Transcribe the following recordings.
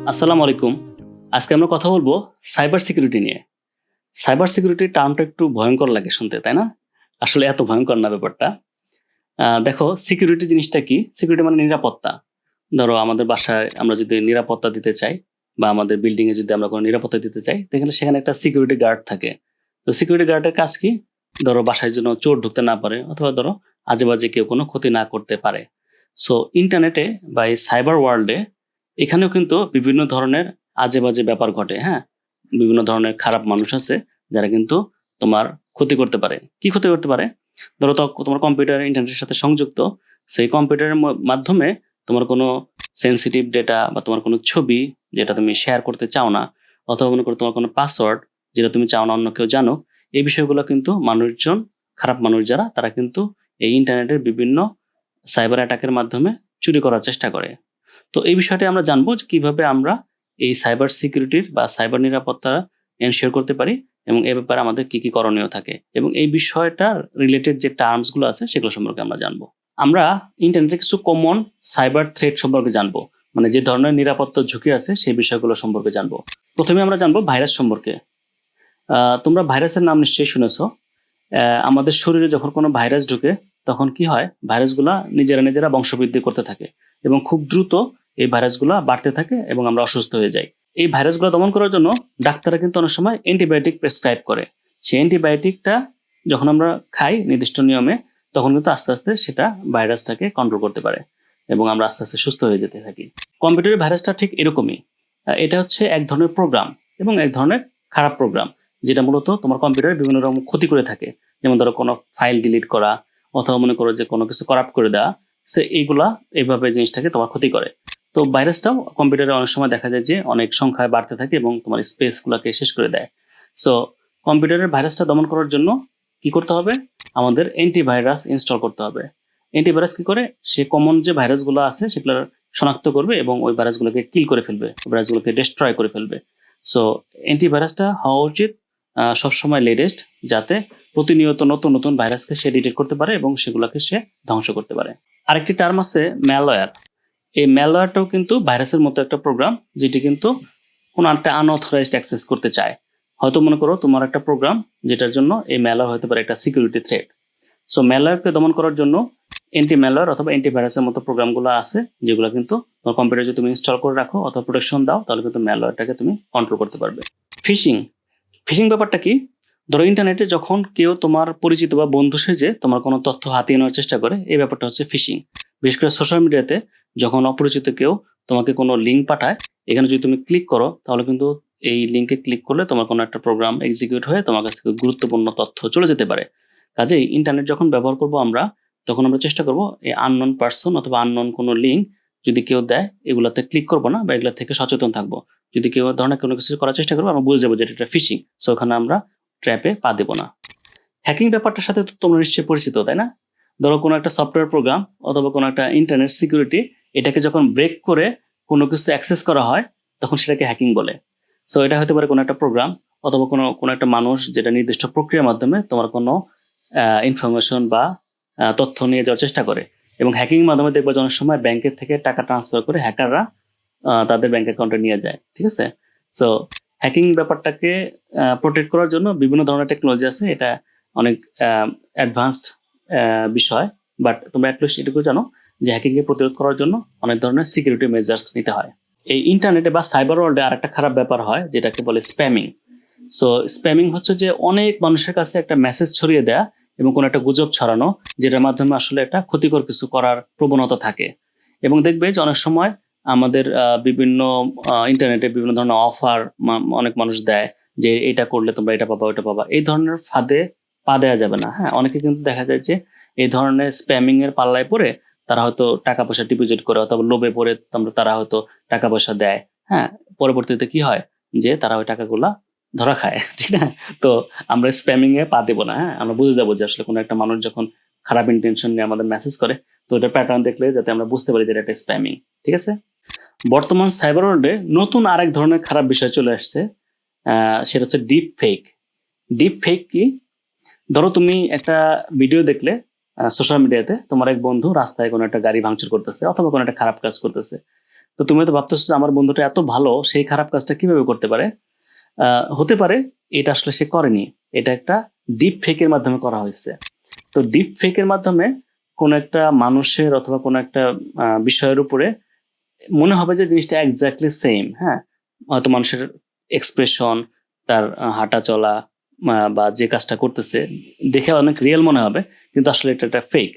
আসসালামু আলাইকুম। আজকে আমরা কথা বলবো সাইবার সিকিউরিটি নিয়ে। সাইবার সিকিউরিটি টার্মটা একটু ভয়ংকর লাগে শুনতে, তাই না? আসলে এত ভয়ংকর না ব্যাপারটা। দেখো সিকিউরিটি জিনিসটা কি? সিকিউরিটি মানে নিরাপত্তা। ধরো আমাদের বাসায় আমরা যদি নিরাপত্তা দিতে চাই বা আমাদের বিল্ডিং এ যদি আমরা কোনো নিরাপত্তা দিতে চাই, তাহলে সেখানে একটা সিকিউরিটি গার্ড থাকে। তো সিকিউরিটি গার্ডের কাজ কি? ধরো বাসায় যেন চোর ঢুকতে না পারে অথবা ধরো আজেবাজে কেউ কোনো ক্ষতি না করতে পারে। সো ইন্টারনেটে বা এই সাইবার ওয়ার্ল্ডে এখানেও কিন্তু বিভিন্ন ধরনের আজেবাজে ব্যাপার ঘটে, হ্যাঁ? বিভিন্ন ধরনের খারাপ মানুষ আছে যারা কিন্তু তোমার ক্ষতি করতে পারে। কি ক্ষতি করতে পারে? ধরো তোমার কম্পিউটার ইন্টারনেটের সাথে সংযুক্ত, সেই কম্পিউটারের মাধ্যমে তোমার কোনো সেনসিটিভ ডেটা বা তোমার কোনো ছবি যেটা তুমি শেয়ার করতে চাও না, অথবা মনে করো তোমার কোনো পাসওয়ার্ড যেটা তুমি চাও না অন্য কেউ জানুক, এই বিষয়গুলো কিন্তু মানুষজন, খারাপ মানুষ যারা, তারা কিন্তু এই ইন্টারনেটের বিভিন্ন সাইবার অ্যাটাকের মাধ্যমে চুরি করার চেষ্টা করে। তো এই বিষয়টা আমরা জানবো যে কিভাবে আমরা এই সাইবার সিকিউরিটির বা সাইবার নিরাপত্তা এনশিওর করতে পারি এবং এ ব্যাপারে আমাদের কি কি করণীয় থাকে এবং এই বিষয়টার রিলেটেড যে টার্মস গুলো আছে সেগুলো সম্পর্কে আমরা জানবো। আমরা ইন্টারনেটে কিছু কমন সাইবার থ্রেট সম্পর্কে জানবো, মানে যে ধরনের নিরাপত্তা ঝুঁকি আছে সেই বিষয়গুলো সম্পর্কে জানবো। প্রথমে আমরা জানবো ভাইরাস সম্পর্কে। তোমরা ভাইরাসের নাম নিশ্চয়ই শুনেছো। আমাদের শরীরে যখন কোনো ভাইরাস ঢুকে তখন কি হয়, ভাইরাসগুলা নিজেরা নিজেরা বংশবৃদ্ধি করতে থাকে এবং খুব দ্রুত এই ভাইরাসগুলা বাড়তে থাকে এবং আমরা অসুস্থ হয়ে যাই। এই ভাইরাসগুলো দমন করার জন্য ডাক্তাররা কিন্তু অনেক সময় অ্যান্টিবায়োটিক প্রেসক্রাইব করে। সেই অ্যান্টিবায়োটিকটা যখন আমরা খাই নির্দিষ্ট নিয়মে, তখন কিন্তু আস্তে আস্তে সেটা ভাইরাসটাকে কন্ট্রোল করতে পারে এবং আমরা আস্তে আস্তে সুস্থ হয়ে যেতে থাকি। কম্পিউটারের ভাইরাসটা ঠিক এরকমই। এটা হচ্ছে এক ধরনের প্রোগ্রাম এবং এক ধরনের খারাপ প্রোগ্রাম, যেটা মূলত তোমার কম্পিউটারে বিভিন্ন রকম ক্ষতি করে থাকে। যেমন ধরো কোনো ফাইল ডিলিট করা অথবা মনে করো যে কোনো কিছু করাপ্ট করে দেওয়া, সে এইগুলা এইভাবে জিনিসটাকে তোমার ক্ষতি করে। তো ভাইরাসটাও কম্পিউটারে অনেক সময় দেখা যায় যে অনেক সংখ্যায় বাড়তে থাকে এবং তোমার স্পেস গুলাকে শেষ করে দেয়। সো কম্পিউটারের ভাইরাসটা দমন করার জন্য কি করতে হবে? আমাদের অ্যান্টিভাইরাস ইনস্টল করতে হবে। অ্যান্টিভাইরাস কি করে? সে কমন যে ভাইরাসগুলো আছে সেগুলো শনাক্ত করবে এবং ওই ভাইরাসগুলোকে কিল করে ফেলবে, ভাইরাসগুলোকে ডিস্ট্রয় করে ফেলবে। সো অ্যান্টিভাইরাসটা হওয়া উচিত সবসময় লেটেস্ট, যাতে প্রতিনিয়ত নতুন নতুন ভাইরাসকে সে ডিটেক্ট করতে পারে এবং সেগুলোকে সে ধ্বংস করতে পারে। আরেকটি টার্ম আছে ম্যালওয়্যার। এই ম্যালওয়্যারটাও কিন্তু ভাইরাসের মতো একটা প্রোগ্রাম, যেটি কিন্তু কোনো একটা আনঅথরাইজড অ্যাক্সেস করতে চায়। হয়তো মনে করো তোমার একটা প্রোগ্রাম যেটার জন্য এই ম্যালওয়্যার হতে পারে একটা সিকিউরিটি থ্রেট। সো ম্যালওয়্যারকে দমন করার জন্য অ্যান্টি ম্যালওয়্যার অথবা অ্যান্টিভাইরাসের মতো প্রোগ্রামগুলো আছে, যেগুলো কিন্তু তোমার কম্পিউটারে যদি তুমি ইনস্টল করে রাখো অথবা প্রোটেকশন দাও, তাহলে কিন্তু ম্যালওয়্যারটাকে তুমি কন্ট্রোল করতে পারবে। ফিশিং। ফিশিং ব্যাপারটা কি? ধরো ইন্টারনেটে যখন কেউ তোমার পরিচিত বা বন্ধু সেজে তোমার কোনো তথ্য হাতিয়ে নেওয়ার চেষ্টা করে, এই ব্যাপারটা হচ্ছে ফিশিং। বিশেষ করে সোশ্যাল মিডিয়াতে যখন অপরিচিত কেউ তোমাকে কোনো লিঙ্ক পাঠায়, এখানে যদি তুমি ক্লিক করো তাহলে কিন্তু এই লিঙ্কে ক্লিক করলে তোমার কোনো একটা প্রোগ্রাম এক্সিকিউট হয়ে তোমার কাছ থেকে গুরুত্বপূর্ণ তথ্য চলে যেতে পারে। কাজেই ইন্টারনেট যখন ব্যবহার করব আমরা, তখন আমরা চেষ্টা করব এই আননোন পার্সন অথবা আননোন কোনো লিঙ্ক যদি কেউ দেয় এগুলাতে ক্লিক করবো না বা এগুলা থেকে সচেতন থাকবো। যদি কেউ ধরনের কোনো কিছু করার চেষ্টা করবো, আমরা বুঝে যাবো যে এটা ফিশিং। সো ওখানে আমরা ট্র্যাপে পা দেবো না। হ্যাকিং ব্যাপারটার সাথে তো তোমরা নিশ্চয়ই পরিচিত, তাই না? ধরো কোনো একটা সফটওয়্যার প্রোগ্রাম অথবা কোনো একটা ইন্টারনেট সিকিউরিটি, এটাকে যখন ব্রেক করে কোনো কিছু অ্যাক্সেস করা হয়, তখন সেটাকে হ্যাকিং বলে। সো এটা হতে পারে কোনো একটা প্রোগ্রাম অথবা কোনো কোনো একটা মানুষ যেটা নির্দিষ্ট প্রক্রিয়ার মাধ্যমে তোমার কোনো ইনফরমেশন বা তথ্য নিয়ে যাওয়ার চেষ্টা করে। এবং হ্যাকিং এর মাধ্যমে দেখবো যে অনেক সময় ব্যাংকের থেকে টাকা ট্রান্সফার করে হ্যাকাররা তাদের ব্যাংক অ্যাকাউন্টে নিয়ে যায়, ঠিক আছে? সো হ্যাকিং ব্যাপারটাকে প্রোটেক্ট করার জন্য বিভিন্ন ধরনের টেকনোলজি আছে। এটা অনেক অ্যাডভান্সড বিষয়, বাট তোমরা অ্যাটলিস্ট এটুকু জানো যে হ্যাকিং কে প্রতিরোধ করার জন্য অনেক ধরনের সিকিউরিটি মেজার্স নিতে হয়। এই ইন্টারনেটে বা সাইবার ওয়ার্ল্ডে আর একটা খারাপ ব্যাপার হয় যেটাকে বলে স্প্যামিং। সো স্প্যামিং হচ্ছে যে অনেক মানুষের কাছে একটা মেসেজ ছড়িয়ে দেয়া এবং কোনো একটা গুজব ছড়ানো, যেটার মাধ্যমে আসলে একটা ক্ষতিকর কিছু করার প্রবণতা থাকে। এবং দেখবে যে অনেক সময় আমাদের বিভিন্ন ইন্টারনেটে বিভিন্ন ধরনের অফার অনেক মানুষ দেয় যে এটা করলে তোমরা এটা পাবা ওটা পাবা। এই ধরনের ফাঁদে পা দেওয়া যাবে না, হ্যাঁ? অনেকে কিন্তু দেখা যায় যে এই ধরনের স্প্যামিং এর পাল্লায় পড়ে তারা হয়তো টাকা পয়সা ডিপোজিট করে অথবা লোভে পড়ে তারা হয়তো টাকা পয়সা দেয়, হ্যাঁ? পরবর্তীতে কি হয় যে তারা ওই টাকাগুলা ধরা খায়, ঠিক না? তো আমরা স্প্যামিং এ পা দেবো না, হ্যাঁ? আমরা বুঝে যাবো যে আসলে কোনো একটা মানুষ যখন খারাপ ইন্টেনশন নিয়ে আমাদের মেসেজ করে, তো এটা প্যাটার্ন দেখলে যাতে আমরা বুঝতে পারি যে এটা একটা স্প্যামিং, ঠিক আছে? বর্তমান সাইবার ওয়ার্ল্ডে নতুন আরেক ধরনের খারাপ বিষয় চলে আসছে, সেটা হচ্ছে ডিপ ফেক। ডিপ ফেক কি? ধরো তুমি একটা ভিডিও দেখলে সোশ্যাল মিডিয়াতে, তোমার এক বন্ধু রাস্তায় কোনো একটা গাড়ি ভাঙচুর করতেছে অথবা কোনো একটা খারাপ কাজ করতেছে। তো তুমি হয়তো ভাবতেছো যে আমার বন্ধুটা এত ভালো, সেই খারাপ কাজটা কিভাবে করতে পারে। হতে পারে এটা আসলে সে করেনি, এটা একটা ডিপ ফেকের মাধ্যমে করা হয়েছে। তো ডিপ ফেকের মাধ্যমে কোন একটা মানুষের অথবা কোন একটা বিষয়ের উপরে মনে হবে যে জিনিসটা এক্স্যাক্টলি সেম। হ্যাঁ, হয়তো মানুষের এক্সপ্রেশন, তার হাঁটা চলা, বা যে কাজটা করতেছে দেখে অনেক রিয়েল মনে হবে, কিন্তু আসলে এটা একটা ফেক।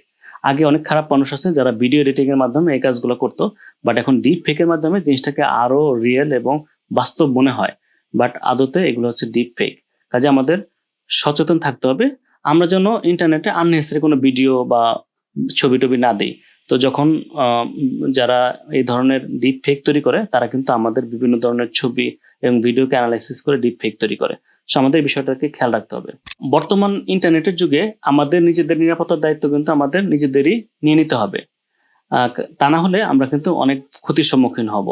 আগে অনেক খারাপ মানুষ আছে যারা ভিডিও এডিটিং এর মাধ্যমে এই কাজগুলো করতো, বাট এখন ডিপ ফেকের মাধ্যমে জিনিসটাকে আরো রিয়েল এবং বাস্তব মনে হয়, বাট আদতে এগুলো হচ্ছে ডিপ ফেক। কাজে আমাদের সচেতন থাকতে হবে, আমরা যেন ইন্টারনেটে আননেসেসারি কোনো ভিডিও বা ছবি টবি না দিই। তো যখন যারা এই ধরনের ডিপ ফেক তৈরি করে, তারা কিন্তু আমাদের বিভিন্ন ধরনের ছবি এবং ভিডিওকে অ্যানালাইসিস করে ডিপ ফেক তৈরি করে। সো আমাদের এই বিষয়টাকে খেয়াল রাখতে হবে। বর্তমান ইন্টারনেটের যুগে আমাদের নিজেদের নিরাপত্তার দায়িত্ব কিন্তু আমাদের নিজেদেরই নিয়ে নিতে হবে। তা না হলে আমরা কিন্তু অনেক ক্ষতির সম্মুখীন হব।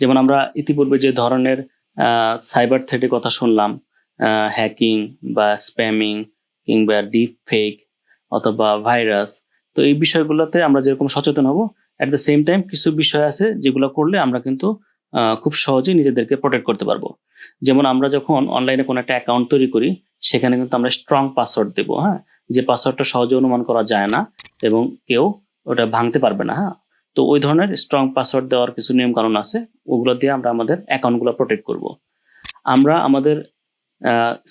যেমন আমরা ইতিপূর্বে যে ধরনের সাইবার থ্রেটের কথা শুনলাম, হ্যাকিং বা স্প্যামিং কিংবা ডিপ ফেক অথবা ভাইরাস, তো এই বিষয়গুলোতে আমরা যেরকম সচেতন হব, অ্যাট দ্য সেম টাইম কিছু বিষয় আছে যেগুলো করলে আমরা কিন্তু খুব সহজেই নিজেদেরকে প্রোটেক্ট করতে পারবো। যেমন আমরা যখন অনলাইনে কোনো একটা অ্যাকাউন্ট তৈরি করি, সেখানে কিন্তু আমরা স্ট্রং পাসওয়ার্ড দেবো। হ্যাঁ, যে পাসওয়ার্ডটা সহজে অনুমান করা যায় না এবং কেউ ওটা ভাঙতে পারবে না। হ্যাঁ, তো ওই ধরনের স্ট্রং পাসওয়ার্ড দেওয়ার কিছু নিয়ম কানুন আছে, ওগুলো দিয়ে আমরা আমাদের অ্যাকাউন্টগুলো প্রোটেক্ট করব। আমরা আমাদের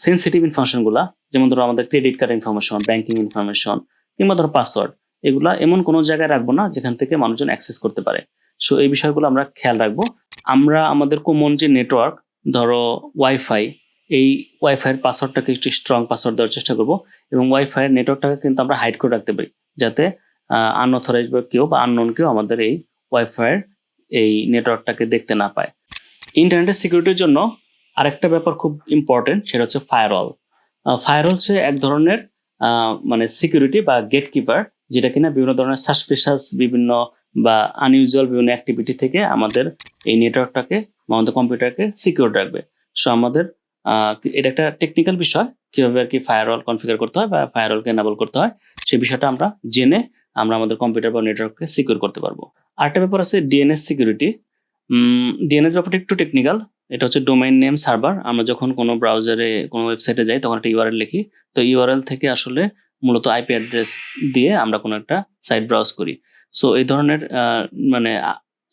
সেন্সিটিভ ইনফরমেশন গুলা, যেমন ধরো আমাদের credit card information, banking information কিংবা ধরো পাসওয়ার্ড, এগুলা এমন কোনো জায়গায় রাখবো না যেখান থেকে মানুষজন অ্যাক্সেস করতে পারে। সো এই বিষয়গুলো আমরা খেয়াল রাখবো। আমরা আমাদের কমন যে নেটওয়ার্ক, ধরো ওয়াইফাই, এই ওয়াইফাই এর পাসওয়ার্ডটাকে একটু স্ট্রং পাসওয়ার্ড দেওয়ার চেষ্টা করব, এবং ওয়াইফাই এর নেটওয়ার্কটাকে কিন্তু আমরা হাইড করে রাখতে পারি, যাতে আনঅথরাইজ বা কেউ বা আননোন কেউ আমাদের এই ওয়াইফাই এর এই নেটওয়ার্কটাকে দেখতে না পায়। ইন্টারনেটের সিকিউরিটির জন্য আরেকটা ব্যাপার খুব ইম্পর্টেন্ট, সেটা হচ্ছে ফায়ারওয়াল। ফায়ারওয়াল হচ্ছে এক ধরনের মানে সিকিউরিটি বা গেট কিপার, যেটা কিনা বিভিন্ন ধরনের সাসপিশাস বিভিন্ন বা আনইউজুয়াল বিভিন্ন অ্যাক্টিভিটি থেকে আমাদের এই নেটওয়ার্কটাকে, আমাদের কম্পিউটারকে সিকিউর রাখবে। সো আমাদের এটা একটা টেকনিক্যাল বিষয়, কিভাবে আর কি ফায়ারওয়াল কনফিগার করতে হয় বা ফায়ারওয়ালকে এনাবল করতে হয়, সেই বিষয়টা আমরা জেনে আমরা আমাদের কম্পিউটার বা নেটওয়ার্ককে সিকিউর করতে পারবো। আরেকটা ব্যাপার আছে ডিএনএস সিকিউরিটি। ডিএনএস ব্যাপারটা একটু টেকনিক্যাল। এটা হচ্ছে ডোমেইন নেম সার্ভার। আমরা যখন কোনো ব্রাউজারে কোনো ওয়েবসাইটে যাই তখন একটা ইউআরএল লিখি, তো ইউআরএল থেকে আসলে মূলত আইপি অ্যাড্রেস দিয়ে আমরা কোনো একটা সাইট ব্রাউজ করি। সো এই ধরনের মানে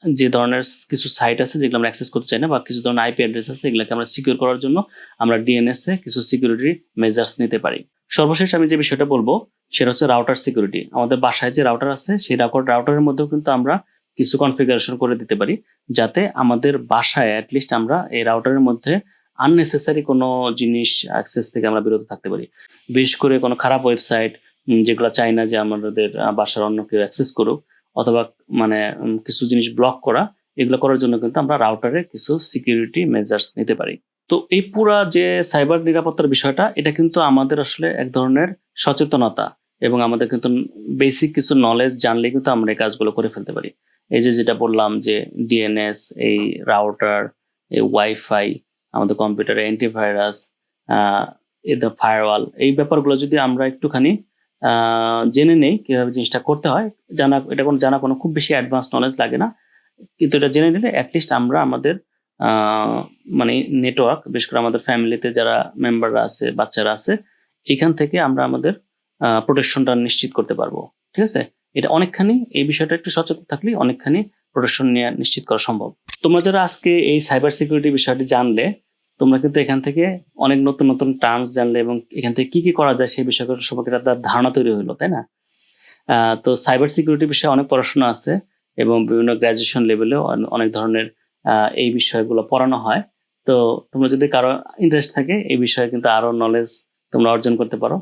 যে ধরনের কিছু সাইট আছে যেগুলো আমরা অ্যাক্সেস করতে চাই না, বা কিছু ধরনের আইপি অ্যাড্রেস আছে, এগুলোকে আমরা সিকিউর করার জন্য আমরা ডিএনএস এ কিছু সিকিউরিটি মেজার্স নিতে পারি। সর্বশেষ আমি যে বিষয়টা বলবো সেটা হচ্ছে রাউটার সিকিউরিটি। আমাদের বাসায় যে রাউটার আছে, সেই রাউটারের মধ্যেও কিন্তু আমরা কিছু কনফিগারেশন করে দিতে পারি, যাতে আমাদের বাসায় অ্যাটলিস্ট আমরা এই রাউটারের মধ্যে আননেসেসারি কোনো জিনিস অ্যাক্সেস থেকে আমরা বিরত থাকতে পারি। বিশেষ করে কোনো খারাপ ওয়েবসাইট যেগুলো চাই না যে আমাদের বাসার অন্য কেউ অ্যাক্সেস করুক, অথবা মানে কিছু জিনিস ব্লক করা, এগুলো করার জন্য কিন্তু আমরা রাউটারে কিছু সিকিউরিটি মেজার্স নিতে পারি। তো এই পুরা যে সাইবার নিরাপত্তার বিষয়টা, এটা কিন্তু আমাদের আসলে এক ধরনের সচেতনতা এবং আমাদের কিন্তু বেসিক কিছু নলেজ জানলে কিন্তু আমরা এই কাজগুলো করে ফেলতে পারি। এই যে যেটা বললাম যে ডিএনএস, এই রাউটার, এই ওয়াইফাই, আমাদের কম্পিউটারে অ্যান্টিভাইরাস, এই ফায়ারওয়াল, এই ব্যাপারগুলো যদি আমরা একটুখানি জেনে নেই কিভাবে জিনিসটা করতে হয়, জানা কোনো খুব বেশি অ্যাডভান্স নলেজ লাগে না, কিন্তু এটা জেনে নিলে অ্যাটলিস্ট আমরা আমাদের মানে নেটওয়ার্ক, বিশেষ করে আমাদের ফ্যামিলিতে যারা মেম্বাররা আছে, বাচ্চারা আছে, এখান থেকে আমরা আমাদের প্রোটেকশনটা নিশ্চিত করতে পারবো। ঠিক আছে, এটা অনেকখানি, এই বিষয়টা একটু সচেতন থাকলে অনেকখানি প্রোটেকশন নিয়ে নিশ্চিত করা সম্ভব। তোমরা যারা আজকে এই সাইবার সিকিউরিটি বিষয়টি জানলে, তোমরা কিন্তু এখান থেকে অনেক নতুন নতুন টার্মস জানলে এবং এখান থেকে কি কি করা যায় সেই বিষয়গুলো সম্পর্কে একটা ধারণা তৈরি হলো, তাই না? তো সাইবার সিকিউরিটি বিষয়ে অনেক পড়াশোনা আছে এবং বিভিন্ন গ্রাজুয়েশন লেভেলেও অনেক ধরনের এই বিষয়গুলো পড়ানো হয়। তো তোমরা যদি কারো ইন্টারেস্ট থাকে এই বিষয়ে কিন্তু আরো নলেজ তোমরা অর্জন করতে পারো।